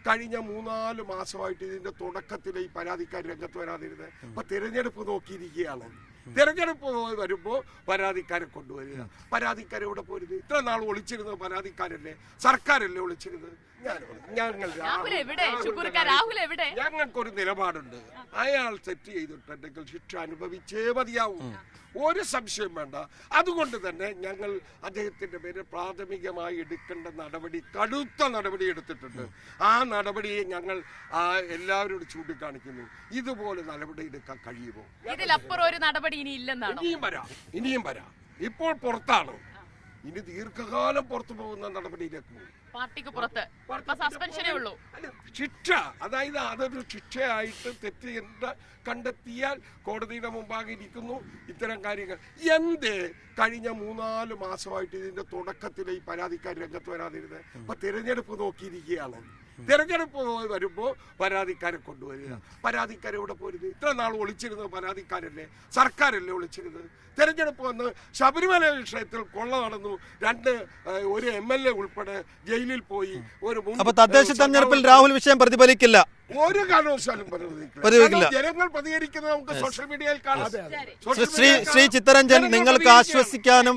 കഴിഞ്ഞ 3-4 മാസമായിട്ട് ഇതിന്റെ തുടക്കത്തിൽ ഈ പരാതിക്കാർ രംഗത്ത് വരാതിരുന്നത്. അപ്പൊ തിരഞ്ഞെടുപ്പ് നോക്കിയിരിക്കുകയാണ്. തിരഞ്ഞെടുപ്പ് വരുമ്പോൾ പരാതിക്കാരെ കൊണ്ടുവരിക. പരാതിക്കാരെവിടെ പോരുത്? ഇത്ര നാൾ ഒളിച്ചിരുന്നത് പരാതിക്കാരല്ലേ, സർക്കാരല്ലേ ഒളിച്ചിരുന്നത്? ഞങ്ങൾക്കൊരു നിലപാടുണ്ട്. അയാൾ തെറ്റ് ചെയ്തിട്ടുണ്ടെങ്കിൽ ശിക്ഷ അനുഭവിച്ചേ മതിയാവും, ഒരു സംശയം വേണ്ട. അതുകൊണ്ട് തന്നെ ഞങ്ങൾ അദ്ദേഹത്തിന്റെ പേര് പ്രാഥമികമായി എടുക്കേണ്ട നടപടി, കടുത്ത നടപടി എടുത്തിട്ടുണ്ട്. ആ നടപടിയെ ഞങ്ങൾ എല്ലാവരോടും ചൂണ്ടിക്കാണിക്കുന്നു. ഇതുപോലെ നടപടി എടുക്കാൻ കഴിയുമോ? ഇതിലപ്പുറം ഒരു നടപടി ഇനിയും വരാം. ഇപ്പോൾ പുറത്താണ്, ഇനി ദീർഘകാലം പുറത്തു പോകുന്ന നടപടിയിലേക്ക് പോകും. പാർട്ടിക്ക് പുറത്ത് സസ്പെൻഷനേ ഉള്ളൂ. ശിക്ഷ, അതായത് അതൊരു ശിക്ഷയായിട്ട് തെറ്റ് കണ്ടെത്തിയാൽ കോടതിയുടെ മുമ്പാകെ ഇരിക്കുന്നു. ഇത്തരം കാര്യങ്ങൾ കഴിഞ്ഞ 3-4 മാസമായിട്ട് ഇതിന്റെ തുടക്കത്തിൽ ഈ പരാതിക്കാർ രംഗത്ത് വരാതിരുന്നത്. അപ്പൊ തിരഞ്ഞെടുപ്പ് നോക്കിയിരിക്കുകയാണ്. തിരഞ്ഞെടുപ്പ് വരുമ്പോൾ പരാതിക്കാരെ കൊണ്ടുവരിക. പരാതിക്കാരെവിടെ പോരുത്? ഇത്ര നാൾ ഒളിച്ചിരുന്നത് പരാതിക്കാരല്ലേ, സർക്കാരല്ലേ ഒളിച്ചിരുന്നത്? തെരഞ്ഞെടുപ്പ് വന്ന് ശബരിമല വിഷയത്തിൽ കൊള്ള നടന്നു, ഒരു MLA ഉൾപ്പെടെ ജയിലിൽ പോയി. തദ്ദേശ തെരഞ്ഞെടുപ്പിൽ രാഹുൽ വിഷയം പ്രതിഫലിക്കില്ല, ഒരു കാരണവശാലും പ്രതികരിക്കില്ല. ജനങ്ങൾ പ്രതികരിക്കുന്നത് നമുക്ക് സോഷ്യൽ മീഡിയയിൽ കാണാം. ശ്രീ ചിത്തരഞ്ജൻ, നിങ്ങൾക്ക് ആശ്വസിക്കാനും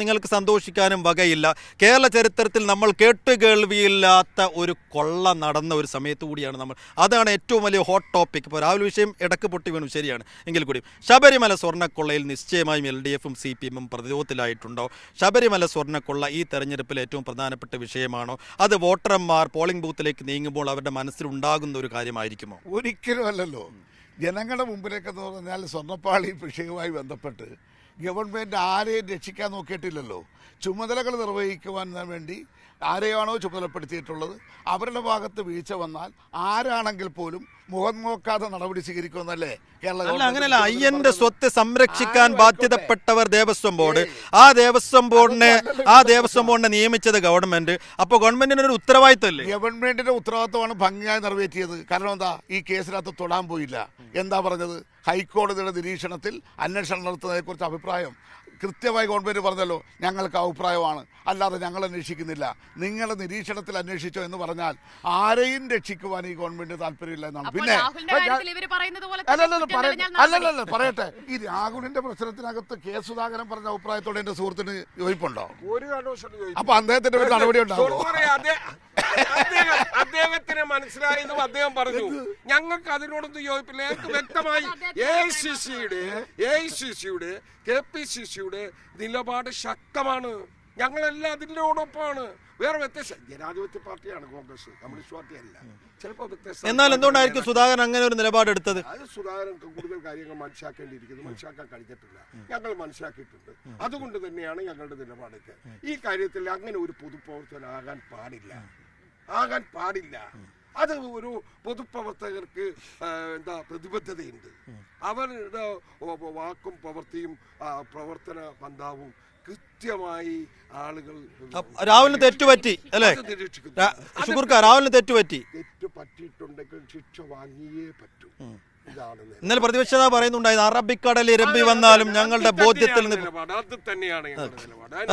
നിങ്ങൾക്ക് സന്തോഷിക്കാനും വകയില്ല. കേരള ചരിത്രത്തിൽ നമ്മൾ കേട്ടുകേൾവിയില്ലാത്ത ഒരു കൊള്ള നടന്ന ഒരു സമയത്ത് കൂടിയാണ് നമ്മൾ. അതാണ് ഏറ്റവും വലിയ ഹോട്ട് ടോപ്പിക്. ഇപ്പോൾ രാഹുൽ വിഷയം ഇടക്ക് പൊട്ടി വീണു, ശരിയാണ്. എങ്കിൽ കൂടി ശബരിമല സ്വർണ്ണക്കൊള്ളയിൽ നിശ്ചയമായും LDF-ഉം CPM-ഉം പ്രതിരോധത്തിലായിട്ടുണ്ടോ? ശബരിമല സ്വർണ്ണക്കൊള്ള ഈ തെരഞ്ഞെടുപ്പിൽ ഏറ്റവും പ്രധാനപ്പെട്ട വിഷയമാണോ? അത് വോട്ടർമാർ പോളിംഗ് ബൂത്തിലേക്ക് നീങ്ങുമ്പോൾ അവരുടെ മനസ്സിലുണ്ടാകുന്ന ഒരു കാര്യമായിരിക്കുമോ? ഒരിക്കലും അല്ലല്ലോ. ജനങ്ങളുടെ മുമ്പിലേക്കെന്ന് പറഞ്ഞാൽ സ്വർണ്ണപ്പാളി വിഷയവുമായി ബന്ധപ്പെട്ട് ഗവൺമെൻറ് ആരെയും രക്ഷിക്കാൻ നോക്കിയിട്ടില്ലല്ലോ. ചുമതലകൾ നിർവഹിക്കുവാൻ വേണ്ടി ആരെയാണോ ചുമതലപ്പെടുത്തിയിട്ടുള്ളത് അവരുടെ ഭാഗത്ത് വീഴ്ച വന്നാൽ ആരാണെങ്കിൽ പോലും മുഖം നോക്കാതെ നടപടി സ്വീകരിക്കുമെന്നല്ലേ കേരള? അങ്ങനെയല്ല, അയ്യന്റെ സ്വത്ത് സംരക്ഷിക്കാൻ ബാധ്യതപ്പെട്ടവർ ദേവസ്വം ബോർഡ്. ആ ദേവസ്വം ബോർഡിനെ നിയമിച്ചത് ഗവൺമെന്റ്. അപ്പോൾ ഗവൺമെന്റിന് ഒരു ഉത്തരവാദിത്തമല്ലേ? ഗവൺമെന്റിന്റെ ഉത്തരവാദിത്തമാണ് ഭംഗിയായി നിറവേറ്റിയത്. കാരണം എന്താ, ഈ കേസിനകത്ത് തൊടാൻ പോയില്ല. എന്താ പറഞ്ഞത്? ഹൈക്കോടതിയുടെ നിരീക്ഷണത്തിൽ അന്വേഷണം നടത്തുന്നതിനെ കുറിച്ച് അഭിപ്രായം കൃത്യമായി ഗവൺമെന്റ് പറഞ്ഞല്ലോ, ഞങ്ങൾക്ക് അഭിപ്രായമാണ്, അല്ലാതെ ഞങ്ങൾ അന്വേഷിക്കുന്നില്ല. നിങ്ങളുടെ നിരീക്ഷണത്തിൽ അന്വേഷിച്ചോ എന്ന് പറഞ്ഞാൽ ആരെയും രക്ഷിക്കുവാൻ ഈ ഗവൺമെന്റ് താല്പര്യമില്ല എന്നാണ്. പിന്നെ അല്ലല്ല പറയട്ടെ, ഈ രാഹുലിന്റെ പ്രശ്നത്തിനകത്ത് കെ സുധാകരൻ പറഞ്ഞ അഭിപ്രായത്തോടെ എന്റെ സുഹൃത്തിന് യോജിപ്പുണ്ടോ? അപ്പൊ അദ്ദേഹത്തിന്റെ ഒരു നടപടി ഉണ്ടാവും. അദ്ദേഹത്തിന് മനസ്സിലായെന്നും അദ്ദേഹം പറഞ്ഞു. ഞങ്ങൾക്ക് അതിനോടൊന്നും യോജിപ്പില്ല. ഞങ്ങൾക്ക് വ്യക്തമായി AICC-യുടെ KPCC-യുടെ നിലപാട് ശക്തമാണ്. ഞങ്ങളെല്ലാം അതിനോടൊപ്പമാണ്. വേറെ വ്യത്യാസം, ജനാധിപത്യ പാർട്ടിയാണ് കോൺഗ്രസ്, കമ്മ്യൂണിസ്റ്റ് പാർട്ടിയല്ല. ചിലപ്പോൾ വ്യത്യാസം. എന്നാൽ എന്തുകൊണ്ടായിരിക്കും സുധാകരൻ അങ്ങനെ ഒരു നിലപാടെടുത്തത്? അത് സുധാകരൻ കൂടുതൽ കാര്യങ്ങൾ മനസ്സിലാക്കേണ്ടിയിരിക്കുന്നു. മനസ്സിലാക്കാൻ കഴിഞ്ഞിട്ടില്ല. ഞങ്ങൾ മനസ്സിലാക്കിയിട്ടുണ്ട്. അതുകൊണ്ട് തന്നെയാണ് ഞങ്ങളുടെ നിലപാടൊക്കെ. ഈ കാര്യത്തിൽ അങ്ങനെ ഒരു പൊതുപ്രവർത്തകനാകാൻ പാടില്ല. അത് ഒരു പൊതുപ്രവർത്തകർക്ക് പ്രതിബദ്ധതയുണ്ട്. അവരുടെ വാക്കും പ്രവൃത്തിയും പ്രവർത്തന പന്ഥാവും കൃത്യമായി ആളുകൾ. രാഹുലിന് തെറ്റുപറ്റി അല്ലേ? രാഹുലിന് തെറ്റ് പറ്റിയിട്ടുണ്ടെങ്കിൽ ശിക്ഷ വാങ്ങിയേ പറ്റൂ. ഇന്നലെ പ്രതിപക്ഷ നേതാവ് പറയുന്നുണ്ടായത് അറബിക്കടലിൽ രമ്പി വന്നാലും ഞങ്ങളുടെ ബോധ്യത്തിൽ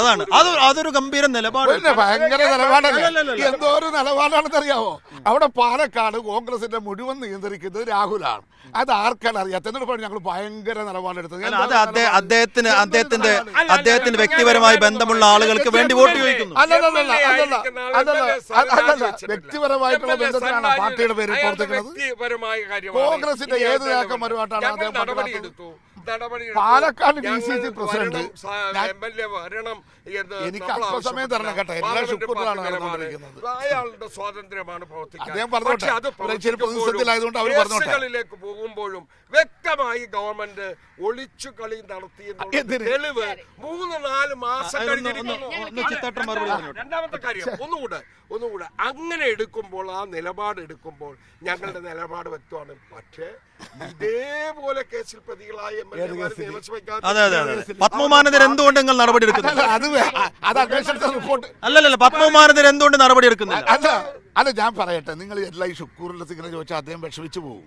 അതാണ്. അതൊരു ഗംഭീര നിലപാട്, ഭയങ്കര നിലപാടല്ലേ. എന്തോ ഒരു നിലപാടാണെന്ന് അറിയാമോ? അവിടെ പാലക്കാട് കോൺഗ്രസിന്റെ മുഴുവൻ നിയന്ത്രിക്കുന്നത് രാഹുലാണ്. അത് ആർക്കാണ് അറിയാത്ത? എന്നിട്ട് ഞങ്ങൾ ഭയങ്കര നിലപാടെടുത്തത്. അത് അദ്ദേഹത്തിന്റെ വ്യക്തിപരമായി ബന്ധമുള്ള ആളുകൾക്ക് വേണ്ടി വോട്ട് ചോദിക്കുന്നു. അല്ലല്ല, വ്യക്തിപരമായിട്ടുള്ള ബന്ധത്തിലാണ് പാർട്ടിയുടെ പേരിൽ പ്രവർത്തിക്കുന്നത്. കോൺഗ്രസിന്റെ ഏത് നേതാക്കന്മാരുമായിട്ടാണ് അദ്ദേഹം പാലക്കാട് DCC പ്രസിഡന്റ്. എനിക്ക് അല്പസമയം തരണം കേട്ടോ, എല്ലാ ശുക്രനാണ് നടന്നുകൊണ്ടിരിക്കുന്നത്. അയാളുടെ സ്വാതന്ത്ര്യമാണ് പ്രവർത്തിക്കാൻ. അദ്ദേഹം പറഞ്ഞോട്ടെ, പ്രതിസന്ധിയിലായതുകൊണ്ട് അവർ പറഞ്ഞോട്ടെ. പോകുമ്പോഴും വ്യക്തമായി ഗവൺമെന്റ് ഒളിച്ചു കളി നടത്തിയെന്നുള്ള തെളിവ് 3-4 മാസം കഴിഞ്ഞിരിക്കുന്നു. രണ്ടാമത്തെ കാര്യം, ഒന്നുകൂടെ അങ്ങനെ എടുക്കുമ്പോൾ, ആ നിലപാട് എടുക്കുമ്പോൾ ഞങ്ങളുടെ നിലപാട് വ്യക്തമാണ്. പക്ഷേ ഇതേപോലെ കേസിൽ പ്രതികളായ പത്മകുമാരനെതിരെ എന്തുകൊണ്ട് നിങ്ങൾ നടപടി എടുക്കുന്നില്ല? അല്ലല്ല, പത്മകുമാരനെതിരെ എന്തുകൊണ്ട് നടപടി എടുക്കുന്നില്ല? അല്ല, ഞാൻ പറയട്ടെ, നിങ്ങൾ എല്ലാ ഈ ഷുക്കൂറിന്റെ സിഗ്നൽ ചോദിച്ചാൽ അദ്ദേഹം വിഷമിച്ചു പോകും.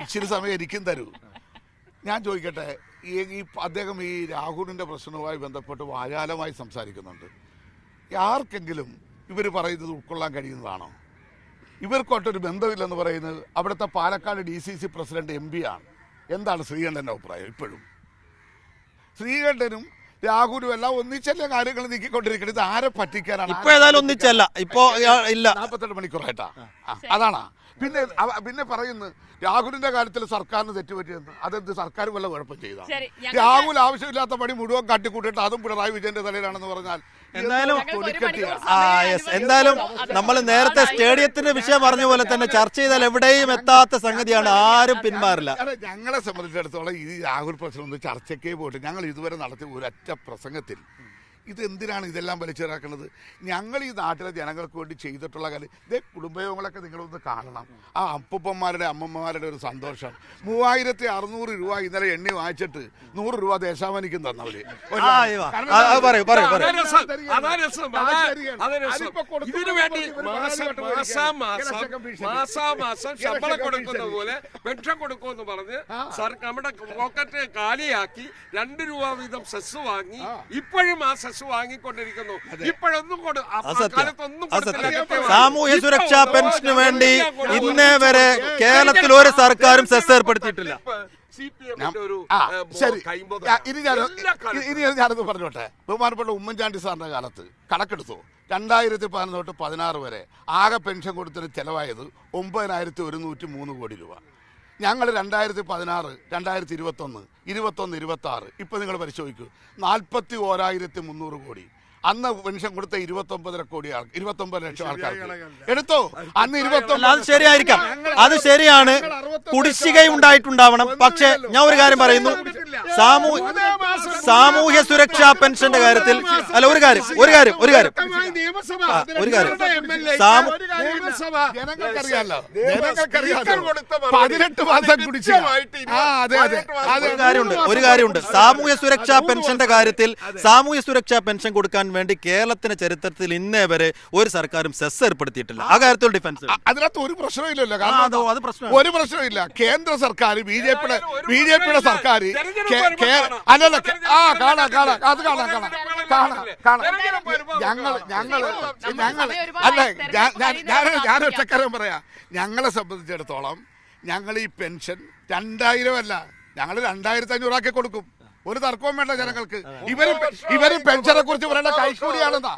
ഇച്ചിരി സമയം എനിക്കും തരൂ. ഞാൻ ചോദിക്കട്ടെ, അദ്ദേഹം ഈ രാഹുലിന്റെ പ്രശ്നവുമായി ബന്ധപ്പെട്ട് വാചാലമായി സംസാരിക്കുന്നുണ്ട്. ആർക്കെങ്കിലും ഇവർ പറയുന്നത് ഉൾക്കൊള്ളാൻ കഴിയുന്നതാണോ? ഇവർക്കൊട്ടൊരു ബന്ധമില്ലെന്ന് പറയുന്നത് അവിടുത്തെ പാലക്കാട് DCC പ്രസിഡന്റ് MP ആണ്. എന്താണ് ശ്രീകണ്ഠൻ്റെ അഭിപ്രായം? ഇപ്പോഴും ശ്രീകണ്ഠനും രാഹുലും എല്ലാം ഒന്നിച്ചല്ലേ കാര്യങ്ങൾ നീക്കിക്കൊണ്ടിരിക്കുന്നത്. ഇത് ആരെ പറ്റിക്കാനാണ്? ഇപ്പൊ ഏതായാലും ഒന്നിച്ചല്ല, ഇപ്പോ ഇല്ല, 48 മണിക്കൂറായിട്ടാ. അതാണ്. പിന്നെ പറയുന്നു രാഹുലിന്റെ കാര്യത്തിൽ സർക്കാരിന് തെറ്റുപറ്റിയെന്ന്. അതെന്ത് സർക്കാർ വല്ല കുഴപ്പം ചെയ്താൽ? രാഹുൽ ആവശ്യമില്ലാത്ത പണി മുഴുവൻ കാട്ടിക്കൂട്ടിട്ട് അതും പിണറായി വിജയന്റെ തലയിലാണെന്ന് പറഞ്ഞാൽ എന്തായാലും എന്തായാലും നമ്മൾ നേരത്തെ സ്റ്റേഡിയത്തിന്റെ വിഷയം പറഞ്ഞ പോലെ തന്നെ ചർച്ച ചെയ്താൽ എവിടെയും എത്താത്ത സംഗതിയാണ്. ആരും പിന്മാറില്ല. ഞങ്ങളെ സംബന്ധിച്ചിടത്തോളം ഈ രാഹുൽ പ്രശ്നം ഒന്ന് ചർച്ചയ്ക്കേ പോയിട്ട് ഞങ്ങൾ ഇതുവരെ നടത്തിയ ഒരൊറ്റ പ്രസംഗത്തിൽ ഇതെന്തിനാണ് ഇതെല്ലാം വലിച്ചിറക്കുന്നത്? ഞങ്ങൾ ഈ നാട്ടിലെ ജനങ്ങൾക്ക് വേണ്ടി ചെയ്തിട്ടുള്ള കാര്യം ഇതേ കുടുംബയോഗങ്ങളൊക്കെ നിങ്ങളൊന്ന് കാണണം. ആ അപ്പൂപ്പന്മാരുടെ അമ്മമ്മമാരുടെ ഒരു സന്തോഷം. 3600 രൂപ ഇന്നലെ എണ്ണി വാങ്ങിച്ചിട്ട് 100 രൂപ ദേശാഭിമാനിക്കും തന്നവര്. ഇതിനു വേണ്ടി മാസാമാസം ശമ്പളം കൊടുക്കുന്ന പോലെ പെൻഷൻ കൊടുക്കുമെന്ന് പറഞ്ഞ് നമ്മുടെ പോക്കറ്റ് കാലിയാക്കി 2 രൂപ വീതം സെസ് വാങ്ങി ഇപ്പോഴും ആ സെസ് വാങ്ങിക്കൊണ്ടിരിക്കുന്നു. ഇപ്പോഴൊന്നും സാമൂഹ്യ സുരക്ഷാ പെൻഷന് വേണ്ടി ഇന്നേ വരെ കേരളത്തിൽ ഒരു സർക്കാരും സെസ് ഏർപ്പെടുത്തിയിട്ടില്ല. ഇനി ഞാനത് പറഞ്ഞോട്ടെ. ബഹുമാനപ്പെട്ട ഉമ്മൻചാണ്ടി സാറിന്റെ കാലത്ത് കണക്കെടുത്തു 2011 തൊട്ട് 16 വരെ ആകെ പെൻഷൻ കൊടുത്തതിന് ചെലവായത് 9103 കോടി രൂപ. ഞങ്ങൾ 2016, 2021, 21-26 ഇപ്പൊ നിങ്ങൾ പരിശോധിക്കൂ 41,300 കോടി. അന്ന് പെൻഷൻ കൊടുത്ത 29 ലക്ഷം ആൾക്കാർക്ക് എടുത്തോ. അന്ന് 29. അത് ശരിയായിരിക്കാം, അത് ശരിയാണ്. കുടിശ്ശിക ഉണ്ടായിട്ടുണ്ടാവണം. പക്ഷേ ഞാൻ ഒരു കാര്യം പറയുന്നു, സാമൂഹ്യ സുരക്ഷാ പെൻഷന്റെ കാര്യത്തിൽ അല്ല ഒരു കാര്യം ജനങ്ങൾക്കറിയാലോ 18 മാസം കുടിശ്ശിക. ഒരു കാര്യമുണ്ട്. സാമൂഹ്യ സുരക്ഷാ പെൻഷന്റെ കാര്യത്തിൽ സാമൂഹ്യ സുരക്ഷാ പെൻഷൻ കൊടുക്കാൻ വേണ്ടി കേരളത്തിന്റെ ചരിത്രത്തിൽ ഇന്നേ വരെ ഒരു സർക്കാരും സെസ് ഏർപ്പെടുത്തിയിട്ടില്ല. ആ കാര്യത്തിൽ ഡിഫൻസ് അതിനകത്ത് ഒരു പ്രശ്നമില്ലല്ലോ. ഒരു പ്രശ്നമില്ല. കേന്ദ്ര സർക്കാർ ബിജെപിയുടെ സർക്കാർ അല്ലല്ല അത് ഞാൻ ഒറ്റക്കാരൻ പറയാ. ഞങ്ങളെ സംബന്ധിച്ചിടത്തോളം ഞങ്ങൾ ഈ പെൻഷൻ 2000 അല്ല, ഞങ്ങൾ 2500 ആക്കി കൊടുക്കും. ഒരു തർക്കവും വേണ്ട ജനങ്ങൾക്ക്. ഇവരും പെൻഷനെ കുറിച്ച് പറയേണ്ട കൈക്കൂലിയാണെന്നാ.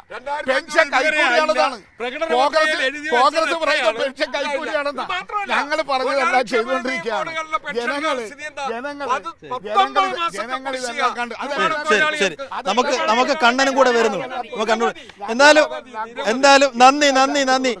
പെൻഷൻ കൈക്കൂലിയാണെന്നാണ് കോൺഗ്രസ് പറയുന്ന. പെൻഷൻ കൈക്കൂലിയാണെന്നാ. ഞങ്ങൾ പറഞ്ഞതെല്ലാം ചെയ്തുകൊണ്ടിരിക്കുകയാണ്. ജനങ്ങൾ കണ്ട് ശരി നമുക്ക് കണ്ണനും കൂടെ വരുന്നു. എന്തായാലും നന്ദി.